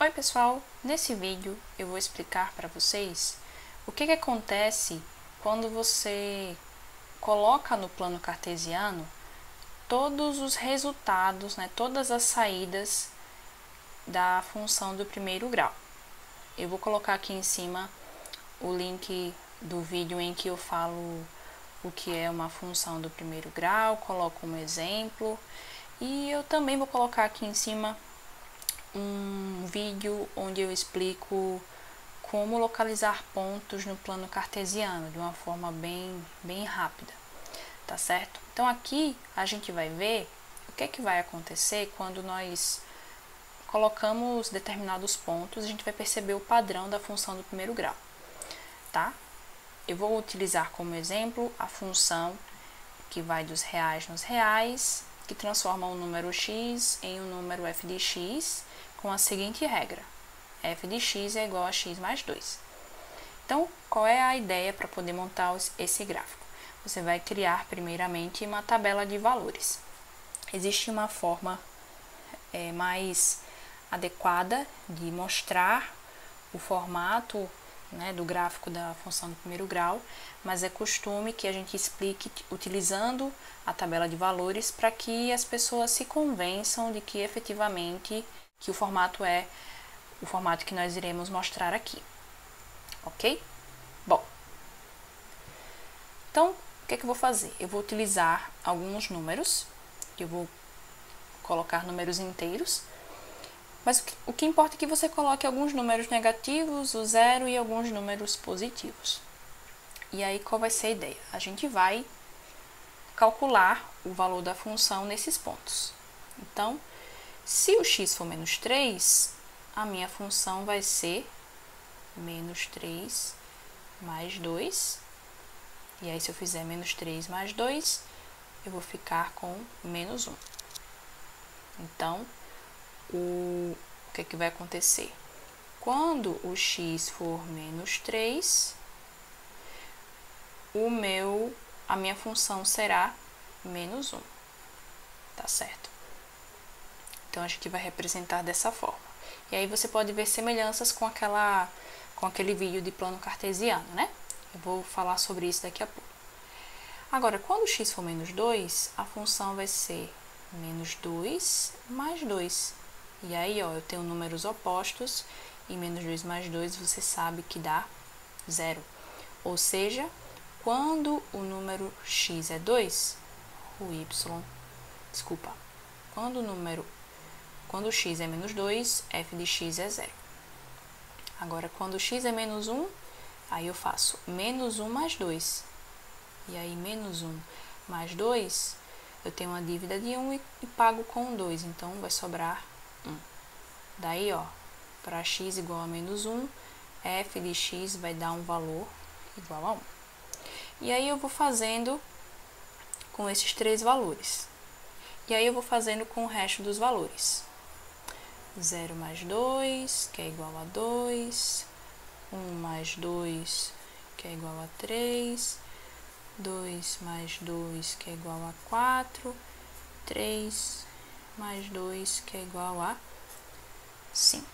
Oi pessoal, nesse vídeo eu vou explicar para vocês o que acontece quando você coloca no plano cartesiano todos os resultados, todas as saídas da função do primeiro grau. Eu vou colocar aqui em cima o link do vídeo em que eu falo o que é uma função do primeiro grau, coloco um exemplo e eu também vou colocar aqui em cima um vídeo onde eu explico como localizar pontos no plano cartesiano de uma forma bem rápida, tá certo? Então aqui a gente vai ver o que é que vai acontecer quando nós colocamos determinados pontos. A gente vai perceber o padrão da função do primeiro grau, tá? Eu vou utilizar como exemplo a função que vai dos reais nos reais, que transforma um número x em um número f de x, com a seguinte regra: f de x é igual a x mais 2. Então, qual é a ideia para poder montar esse gráfico? Você vai criar primeiramente uma tabela de valores. Existe uma forma mais adequada de mostrar o formato do gráfico da função do primeiro grau, mas é costume que a gente explique utilizando a tabela de valores para que as pessoas se convençam de que efetivamente que o formato é o formato que nós iremos mostrar aqui, ok? Bom, então o que é que eu vou fazer? Eu vou utilizar alguns números, eu vou colocar números inteiros, mas o que importa é que você coloque alguns números negativos, o zero, e alguns números positivos. E aí qual vai ser a ideia? A gente vai calcular o valor da função nesses pontos. Então, se o x for menos 3, a minha função vai ser menos 3 mais 2. E aí, se eu fizer menos 3 mais 2, eu vou ficar com menos 1. Então, o que é que vai acontecer? Quando o x for menos 3, a minha função será menos 1. Tá certo? Então, a gente vai representar dessa forma. E aí você pode ver semelhanças com aquele vídeo de plano cartesiano, né? Eu vou falar sobre isso daqui a pouco. Agora, quando x for menos 2, a função vai ser menos 2 mais 2. E aí, ó, eu tenho números opostos, e menos 2 mais 2 você sabe que dá 0. Ou seja, quando o número x é 2, quando x é menos 2, f de x é 0. Agora, quando x é menos 1, aí eu faço menos 1 mais 2. E aí, menos 1 mais 2, eu tenho uma dívida de 1 e pago com 2. Então, vai sobrar 1. Daí, ó, para x igual a menos 1, f de x vai dar um valor igual a 1. E aí, eu vou fazendo com esses três valores. E aí, eu vou fazendo com o resto dos valores. 0 mais 2, que é igual a 2. 1 mais 2, que é igual a 3. 2 mais 2, que é igual a 4. 3 mais 2, que é igual a 5.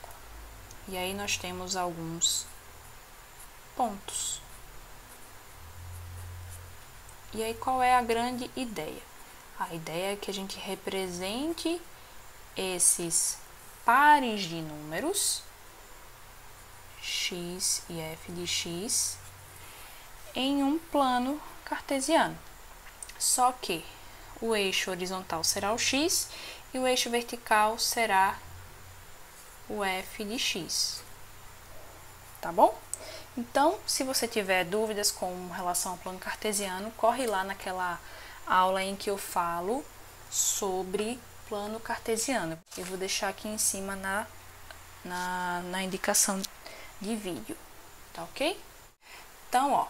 E aí, nós temos alguns pontos. E aí, qual é a grande ideia? A ideia é que a gente represente esses pares de números, x e f de x, em um plano cartesiano. Só que o eixo horizontal será o x e o eixo vertical será o f de x. Tá bom? Então, se você tiver dúvidas com relação ao plano cartesiano, corre lá naquela aula em que eu falo sobre plano cartesiano. Eu vou deixar aqui em cima na indicação de vídeo, tá ok? Então, ó,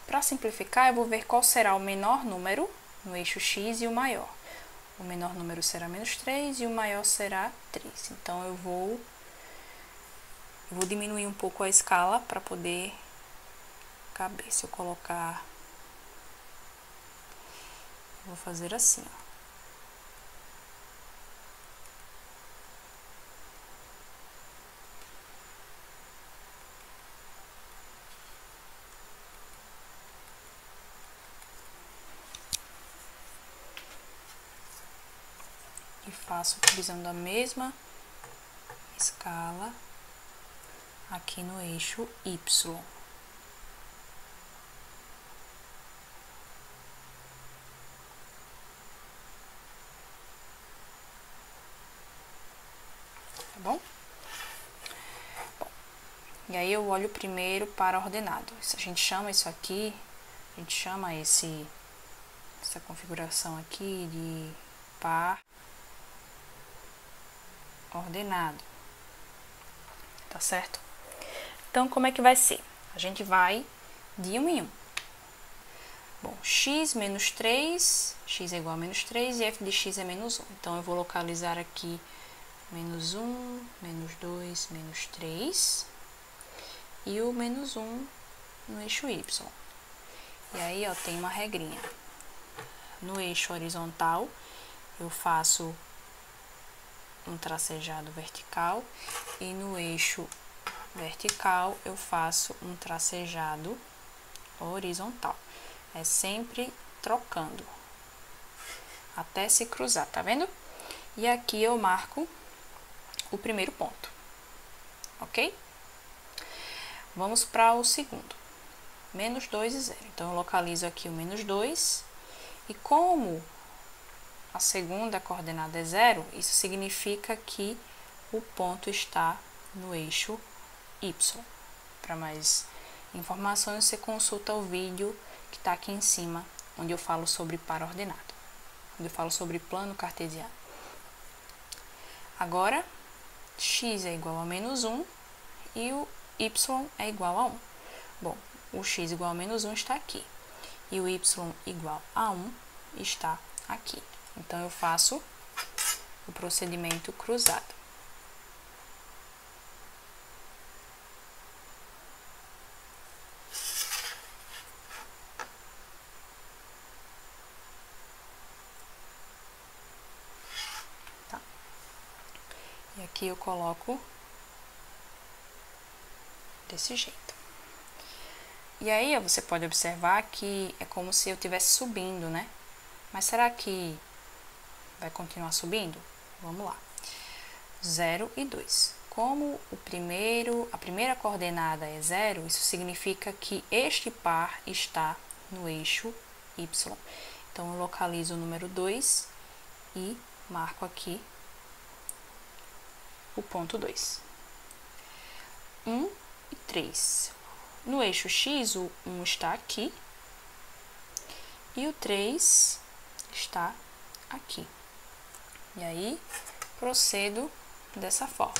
para simplificar, eu vou ver qual será o menor número no eixo x e o maior. O menor número será menos 3 e o maior será 3. Então, eu vou diminuir um pouco a escala para poder caber. Se eu colocar... Vou fazer assim, ó. passo utilizando a mesma escala aqui no eixo Y. Tá bom? E aí eu olho primeiro para ordenado. A gente chama isso aqui, a gente chama essa configuração aqui de par ordenado. Tá certo? Então, como é que vai ser? A gente vai de 1 em 1. Bom, x menos 3, x é igual a menos 3 e f de x é menos 1. Então, eu vou localizar aqui menos 1, menos 2, menos 3 e o menos 1 no eixo y. E aí, ó, tem uma regrinha. No eixo horizontal, eu faço um tracejado vertical e no eixo vertical eu faço um tracejado horizontal. É sempre trocando até se cruzar, tá vendo? E aqui eu marco o primeiro ponto, ok? Vamos para o segundo, menos 2 e 0. Então, eu localizo aqui o menos 2 e como a segunda coordenada é 0, isso significa que o ponto está no eixo Y. Para mais informações, você consulta o vídeo que está aqui em cima, onde eu falo sobre par ordenado, onde eu falo sobre plano cartesiano. Agora, x é igual a menos 1 e o y é igual a 1. Bom, o x igual a menos 1 está aqui e o y igual a 1 está aqui. Então, eu faço o procedimento cruzado. Tá? E aqui eu coloco desse jeito. E aí, você pode observar que é como se eu estivesse subindo, né? Mas será que vai continuar subindo? Vamos lá. 0 e 2. Como a primeira coordenada é 0, isso significa que este par está no eixo Y. Então, eu localizo o número 2 e marco aqui o ponto 2. 1 e 3. No eixo X, o 1 está aqui e o 3 está aqui. E aí, procedo dessa forma.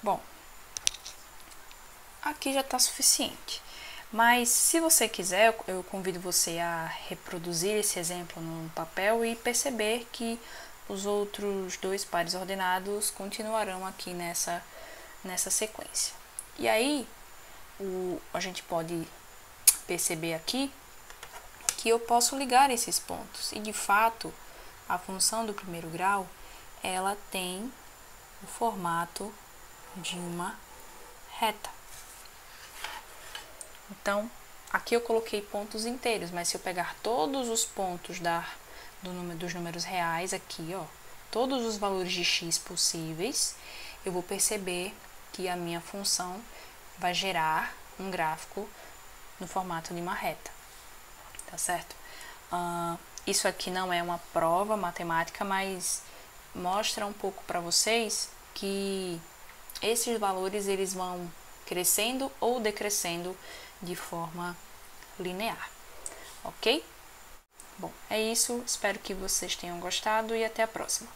Bom, aqui já está suficiente. Mas, se você quiser, eu convido você a reproduzir esse exemplo no papel e perceber que os outros dois pares ordenados continuarão aqui nessa sequência. E aí, a gente pode perceber aqui que eu posso ligar esses pontos. E, de fato, a função do primeiro grau, ela tem o formato de uma reta. Então, aqui eu coloquei pontos inteiros, mas se eu pegar todos os pontos dos números reais aqui, ó, todos os valores de x possíveis, eu vou perceber que a minha função vai gerar um gráfico no formato de uma reta, tá certo? Isso aqui não é uma prova matemática, mas mostra um pouco para vocês que esses valores eles vão crescendo ou decrescendo de forma linear, ok? Bom, é isso, espero que vocês tenham gostado e até a próxima.